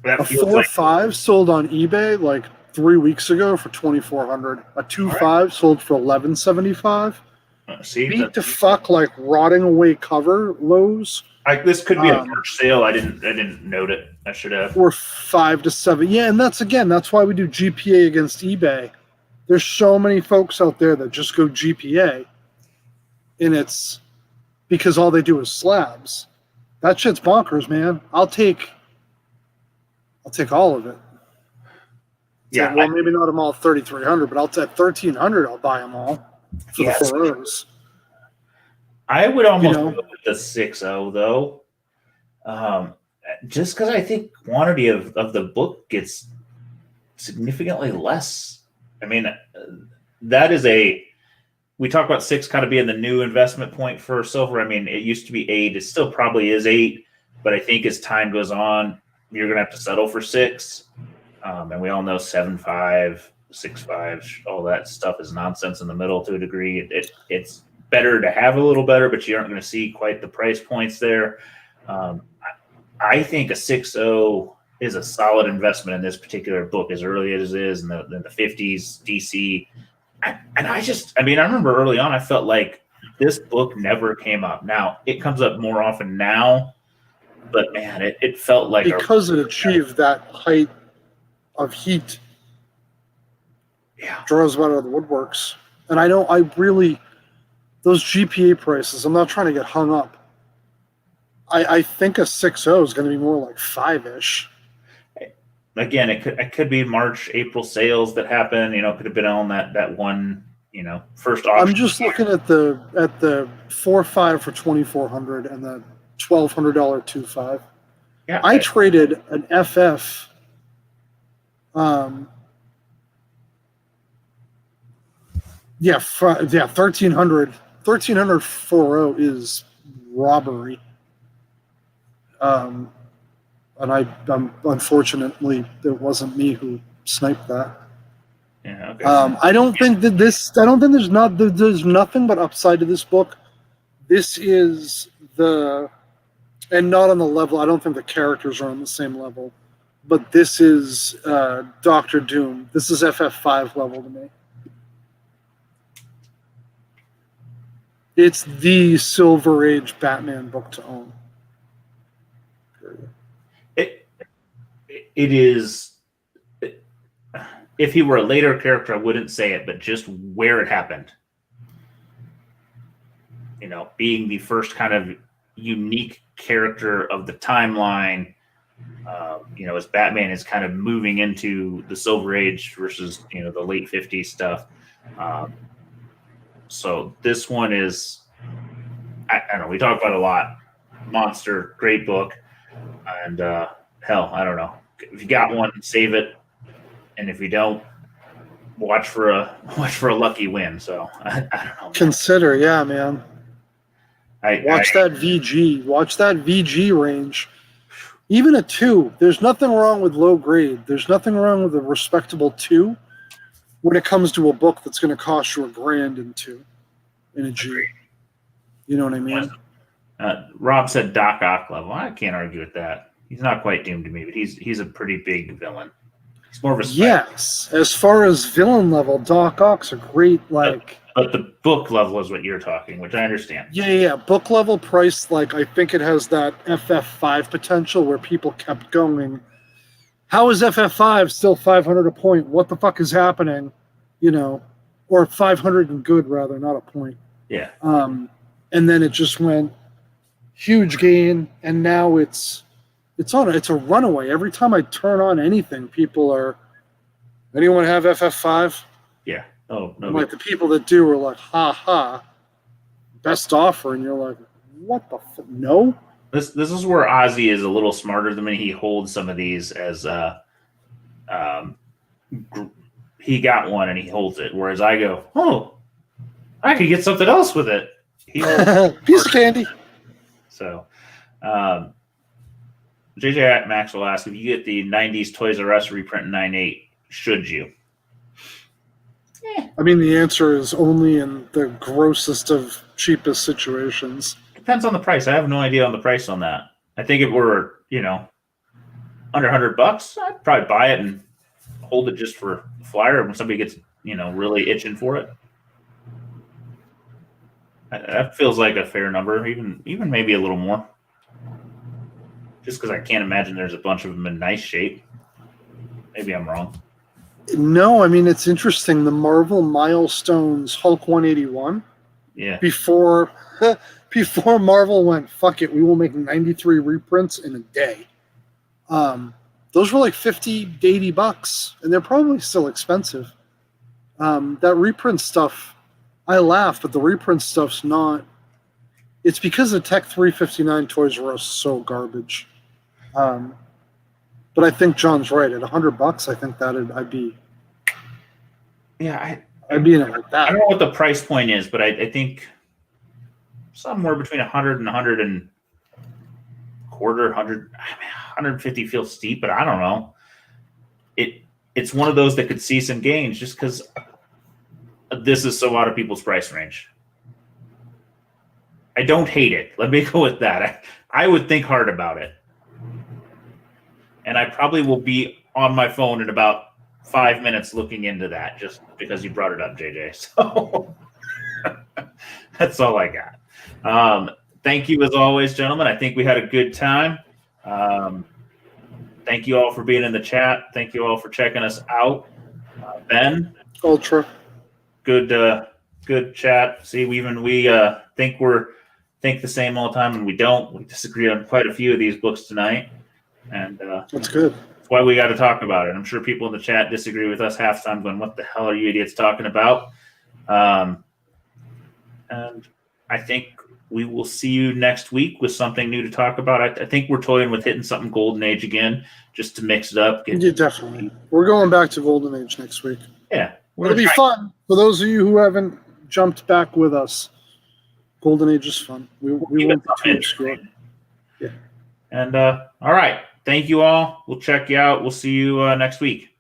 that a 4.5 sold on eBay like 3 weeks ago for 2,400. A 2.5 sold for 1,175. Beat the fuck like rotting away cover lows. This could be a March sale. I didn't note it. I should have. Or 5 to 7. Yeah, and that's why we do GPA against eBay. There's so many folks out there that just go GPA, and it's because all they do is slabs. That shit's bonkers, man. I'll take all of it. Yeah. Well, maybe not them all 3,300, but I'll take 1,300. I'll buy them all for the 4.0s. I would almost go with the 6.0 though, just because I think quantity of the book gets significantly less. I mean, that is we talk about 6 kind of being the new investment point for silver. I mean, it used to be 8. It still probably is 8, but I think as time goes on, you're going to have to settle for 6. And we all know 7.5, 6.5, all that stuff is nonsense in the middle to a degree. It's better to have a little better, but you aren't going to see quite the price points there. I think a 6.0 is a solid investment in this particular book, as early as it is in the 50s DC. I remember early on, I felt like this book never came up. Now it comes up more often now, but man, it felt like because it achieved that height of heat. Yeah, draws out of the woodworks. And those GPA prices, I'm not trying to get hung up. I think a 6.0 is going to be more like 5-ish. Again, it could be March, April sales that happen. Could have been on that one, first auction. I'm just looking at the 4.5 for 2,400 and the $1,200 2.5. Yeah, I traded an FF. 1,300 4.0 is robbery. And I'm unfortunately, it wasn't me who sniped that. Yeah. Okay. I don't think there's nothing but upside to this book. This is and not on the level. I don't think the characters are on the same level, but this is Dr. Doom. This is FF5 level to me. It's the Silver Age Batman book to own. It is. If he were a later character, I wouldn't say it, but just where it happened. Being the first kind of unique character of the timeline. As Batman is kind of moving into the Silver Age versus the late 50s stuff. So this one is, I don't know, we talk about it a lot. Monster, great book. And hell, I don't know. If you got one, save it. And if you don't, watch for a lucky win. So I don't know. Man. Consider, yeah, man. Watch that VG range. Even a 2, there's nothing wrong with low grade. There's nothing wrong with a respectable 2 when it comes to a book that's going to cost you $1,000 in a G. You know what I mean? Rob said Doc Ock level. I can't argue with that. He's not quite doomed to me, but he's a pretty big villain. He's more of a yes. As far as villain level, Doc Ock's a great But the book level is what you're talking, which I understand. Yeah. Book level price, I think it has that FF5 potential where people kept going. How is FF5 still 500 a point? What the fuck is happening? Or 500 and good rather, not a point. Yeah. And then it just went huge gain, and now it's a runaway. Every time I turn on anything, people are, anyone have FF5? Yeah. Oh, no. Like the people that do are like, ha ha, best offer, and you're like, what the fuck? No. This is where Ozzy is a little smarter than me. He holds some of these as he got one and he holds it, whereas I go, oh, I could get something else with it. Piece of candy. So, JJ Maxwell asked if you get the 90s Toys R Us reprint in 9.8, should you? I mean, the answer is only in the grossest of cheapest situations. Depends on the price. I have no idea on the price on that. I think if we're, under $100, I'd probably buy it and hold it just for the flyer when somebody gets, really itching for it. That feels like a fair number, even maybe a little more. Just because I can't imagine there's a bunch of them in nice shape. Maybe I'm wrong. No, I mean, it's interesting. The Marvel Milestones Hulk 181. Yeah. Before Marvel went, fuck it, we will make 93 reprints in a day. Those were like $50 to $80, and they're probably still expensive. That reprint stuff, I laugh, but the reprint stuff's not. It's because the Tech 359 Toys R Us is so garbage. But I think John's right. At $100, I think I'd be. Yeah, I'd be in it like that. I don't know what the price point is, but I think somewhere between 100 and 100 and quarter, 100. 150 feels steep, but I don't know. It's one of those that could see some gains just because this is so out of people's price range. I don't hate it. Let me go with that. I would think hard about it. And I probably will be on my phone in about 5 minutes looking into that just because you brought it up, JJ. So that's all I got. Thank you as always, gentlemen. I think we had a good time. Thank you all for being in the chat. Thank you all for checking us out. Ben? Ultra. Good chat. See, we think the same all the time, and we don't. We disagree on quite a few of these books tonight. And that's good. That's why we got to talk about it. I'm sure people in the chat disagree with us half the time, going, what the hell are you idiots talking about? And I think we will see you next week with something new to talk about. I think we're toying with hitting something Golden Age again, just to mix it up. Yeah, definitely. We're going back to Golden Age next week. Yeah. It'll be fun. For those of you who haven't jumped back with us, Golden Age is fun. We won't be too obscure. Yeah. And all right. Thank you all. We'll check you out. We'll see you next week.